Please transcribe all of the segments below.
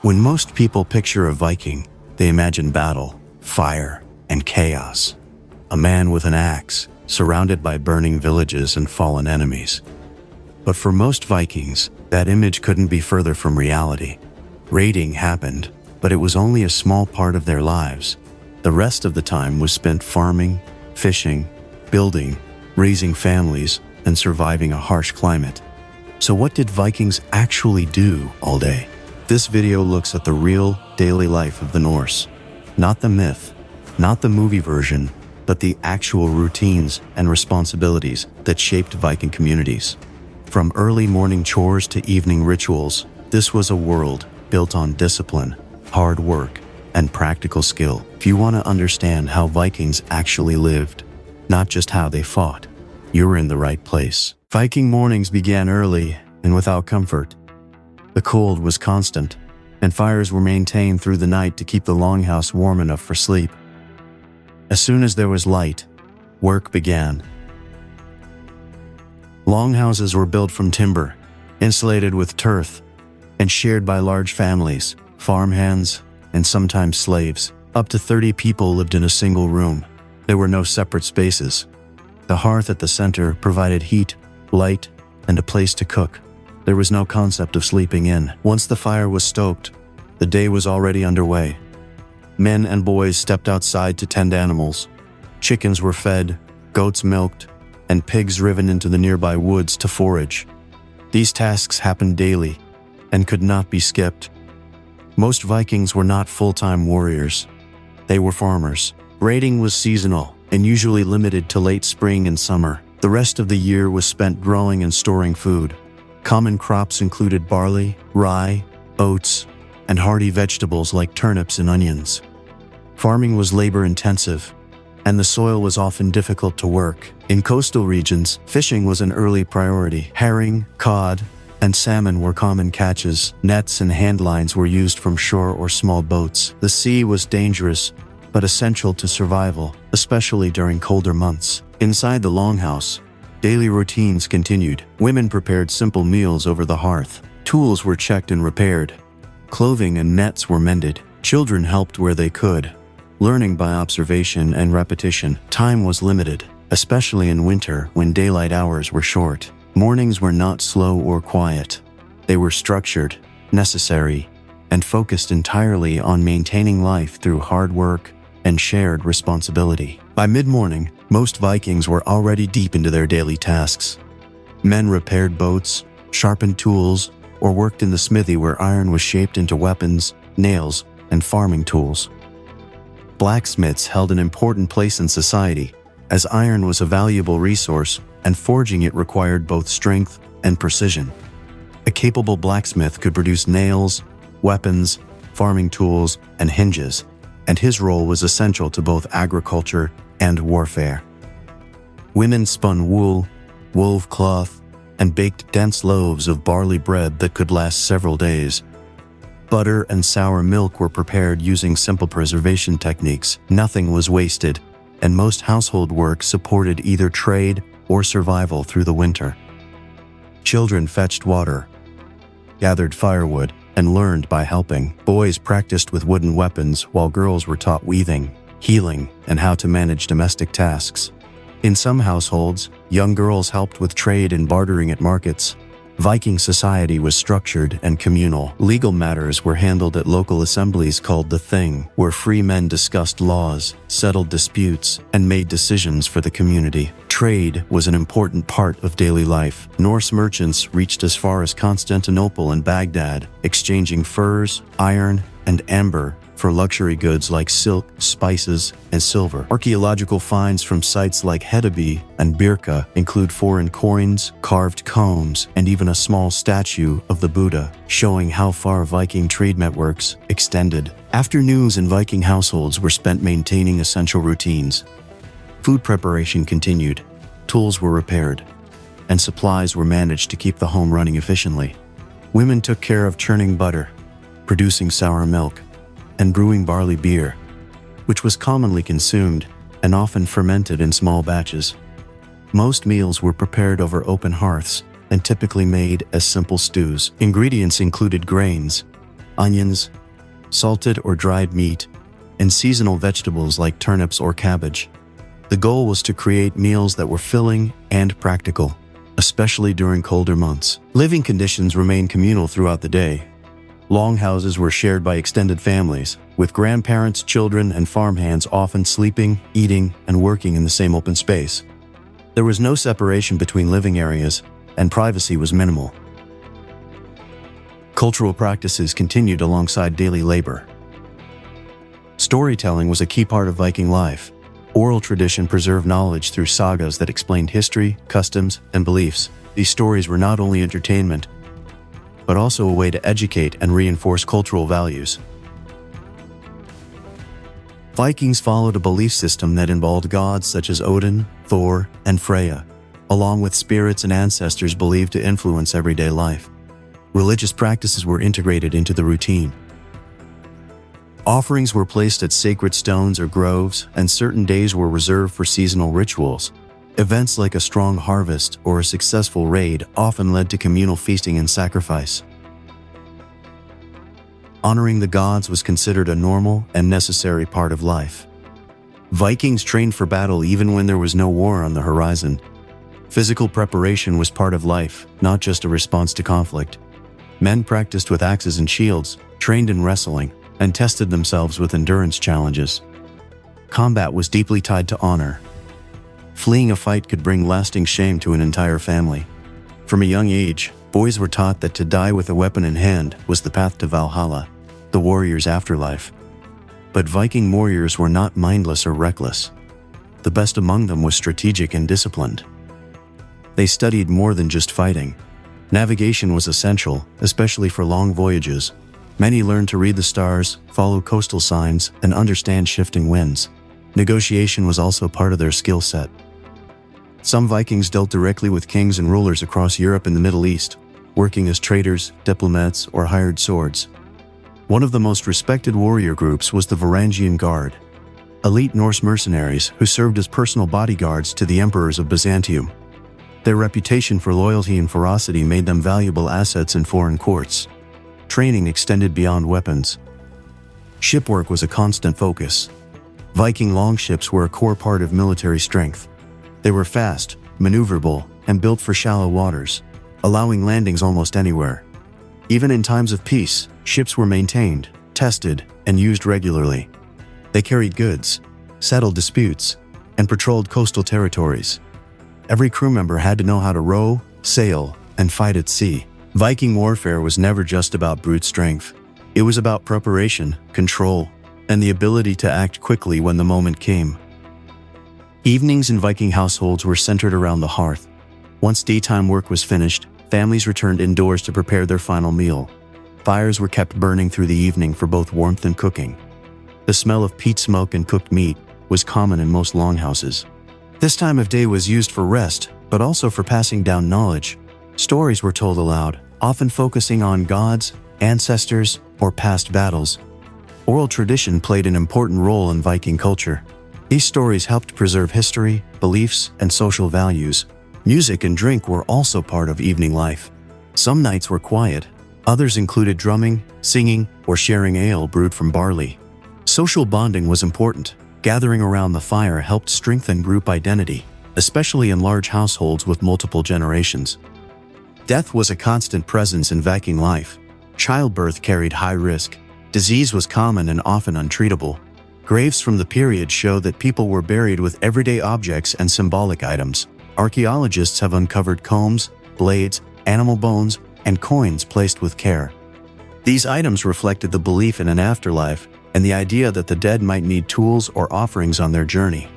When most people picture a Viking, they imagine battle, fire, and chaos. A man with an axe, surrounded by burning villages and fallen enemies. But for most Vikings, that image couldn't be further from reality. Raiding happened, but it was only a small part of their lives. The rest of the time was spent farming, fishing, building, raising families, and surviving a harsh climate. So what did Vikings actually do all day? This video looks at the real, daily life of the Norse. Not the myth, not the movie version, but the actual routines and responsibilities that shaped Viking communities. From early morning chores to evening rituals, this was a world built on discipline, hard work, and practical skill. If you want to understand how Vikings actually lived, not just how they fought, you're in the right place. Viking mornings began early and without comfort. The cold was constant, and fires were maintained through the night to keep the longhouse warm enough for sleep. As soon as there was light, work began. Longhouses were built from timber, insulated with turf, and shared by large families, farmhands, and sometimes slaves. Up to 30 people lived in a single room. There were no separate spaces. The hearth at the center provided heat, light, and a place to cook. There was no concept of sleeping in. Once the fire was stoked, the day was already underway. Men and boys stepped outside to tend animals. Chickens were fed, goats milked, and pigs driven into the nearby woods to forage. These tasks happened daily and could not be skipped. Most Vikings were not full-time warriors. They were farmers. Raiding was seasonal and usually limited to late spring and summer. The rest of the year was spent growing and storing food. Common crops included barley, rye, oats, and hardy vegetables like turnips and onions. Farming was labor-intensive, and the soil was often difficult to work. In coastal regions, fishing was an early priority. Herring, cod, and salmon were common catches. Nets and handlines were used from shore or small boats. The sea was dangerous, but essential to survival, especially during colder months. Inside the longhouse, daily routines continued. Women prepared simple meals over the hearth. Tools were checked and repaired. Clothing and nets were mended. Children helped where they could, learning by observation and repetition. Time was limited, especially in winter when daylight hours were short. Mornings were not slow or quiet. They were structured, necessary, and focused entirely on maintaining life through hard work and shared responsibility. By mid-morning, most Vikings were already deep into their daily tasks. Men repaired boats, sharpened tools, or worked in the smithy where iron was shaped into weapons, nails, and farming tools. Blacksmiths held an important place in society, as iron was a valuable resource and forging it required both strength and precision. A capable blacksmith could produce nails, weapons, farming tools, and hinges, and his role was essential to both agriculture and warfare. Women spun wool, wove cloth, and baked dense loaves of barley bread that could last several days. Butter and sour milk were prepared using simple preservation techniques. Nothing was wasted, and most household work supported either trade or survival through the winter. Children fetched water, gathered firewood, and learned by helping. Boys practiced with wooden weapons while girls were taught weaving, healing, and how to manage domestic tasks. In some households, young girls helped with trade and bartering at markets. Viking society was structured and communal. Legal matters were handled at local assemblies called the Thing, where free men discussed laws, settled disputes, and made decisions for the community. Trade was an important part of daily life. Norse merchants reached as far as Constantinople and Baghdad, exchanging furs, iron, and amber for luxury goods like silk, spices, and silver. Archaeological finds from sites like Hedeby and Birka include foreign coins, carved combs, and even a small statue of the Buddha, showing how far Viking trade networks extended. Afternoons in Viking households were spent maintaining essential routines. Food preparation continued, tools were repaired, and supplies were managed to keep the home running efficiently. Women took care of churning butter, producing sour milk, and brewing barley beer, which was commonly consumed and often fermented in small batches. Most meals were prepared over open hearths and typically made as simple stews. Ingredients included grains, onions, salted or dried meat, and seasonal vegetables like turnips or cabbage. The goal was to create meals that were filling and practical, especially during colder months. Living conditions remained communal throughout the day. Longhouses were shared by extended families, with grandparents, children, and farmhands often sleeping, eating, and working in the same open space. There was no separation between living areas, and privacy was minimal. Cultural practices continued alongside daily labor. Storytelling was a key part of Viking life. Oral tradition preserved knowledge through sagas that explained history, customs, and beliefs. These stories were not only entertainment, but also a way to educate and reinforce cultural values. Vikings followed a belief system that involved gods such as Odin, Thor, and Freya, along with spirits and ancestors believed to influence everyday life. Religious practices were integrated into the routine. Offerings were placed at sacred stones or groves, and certain days were reserved for seasonal rituals. Events like a strong harvest or a successful raid often led to communal feasting and sacrifice. Honoring the gods was considered a normal and necessary part of life. Vikings trained for battle even when there was no war on the horizon. Physical preparation was part of life, not just a response to conflict. Men practiced with axes and shields, trained in wrestling, and tested themselves with endurance challenges. Combat was deeply tied to honor. Fleeing a fight could bring lasting shame to an entire family. From a young age, boys were taught that to die with a weapon in hand was the path to Valhalla, the warrior's afterlife. But Viking warriors were not mindless or reckless. The best among them was strategic and disciplined. They studied more than just fighting. Navigation was essential, especially for long voyages. Many learned to read the stars, follow coastal signs, and understand shifting winds. Negotiation was also part of their skill set. Some Vikings dealt directly with kings and rulers across Europe and the Middle East, working as traders, diplomats, or hired swords. One of the most respected warrior groups was the Varangian Guard, elite Norse mercenaries who served as personal bodyguards to the emperors of Byzantium. Their reputation for loyalty and ferocity made them valuable assets in foreign courts. Training extended beyond weapons. Shipwork was a constant focus. Viking longships were a core part of military strength. They were fast, maneuverable, and built for shallow waters, allowing landings almost anywhere. Even in times of peace, ships were maintained, tested, and used regularly. They carried goods, settled disputes, and patrolled coastal territories. Every crew member had to know how to row, sail, and fight at sea. Viking warfare was never just about brute strength. It was about preparation, control, and the ability to act quickly when the moment came. Evenings in Viking households were centered around the hearth. Once daytime work was finished, families returned indoors to prepare their final meal. Fires were kept burning through the evening for both warmth and cooking. The smell of peat smoke and cooked meat was common in most longhouses. This time of day was used for rest, but also for passing down knowledge. Stories were told aloud, often focusing on gods, ancestors, or past battles. Oral tradition played an important role in Viking culture. These stories helped preserve history, beliefs, and social values. Music and drink were also part of evening life. Some nights were quiet. Others included drumming, singing, or sharing ale brewed from barley. Social bonding was important. Gathering around the fire helped strengthen group identity, especially in large households with multiple generations. Death was a constant presence in Viking life. Childbirth carried high risk. Disease was common and often untreatable. Graves from the period show that people were buried with everyday objects and symbolic items. Archaeologists have uncovered combs, blades, animal bones, and coins placed with care. These items reflected the belief in an afterlife and the idea that the dead might need tools or offerings on their journey.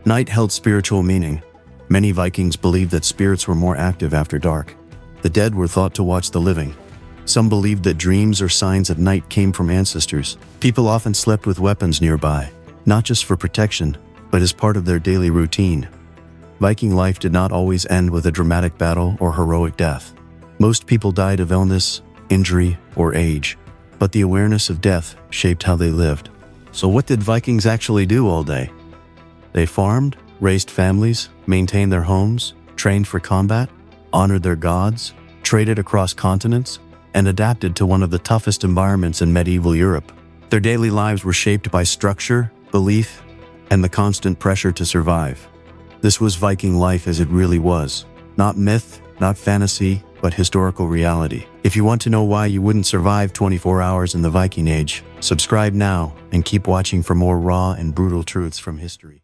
Night held spiritual meaning. Many Vikings believed that spirits were more active after dark. The dead were thought to watch the living. Some believed that dreams or signs at night came from ancestors. People often slept with weapons nearby, not just for protection, but as part of their daily routine. Viking life did not always end with a dramatic battle or heroic death. Most people died of illness, injury, or age, but the awareness of death shaped how they lived. So what did Vikings actually do all day? They farmed, raised families, maintained their homes, trained for combat, honored their gods, traded across continents, and adapted to one of the toughest environments in medieval Europe. Their daily lives were shaped by structure, belief, and the constant pressure to survive. This was Viking life as it really was. Not myth, not fantasy, but historical reality. If you want to know why you wouldn't survive 24 hours in the Viking Age, subscribe now and keep watching for more raw and brutal truths from history.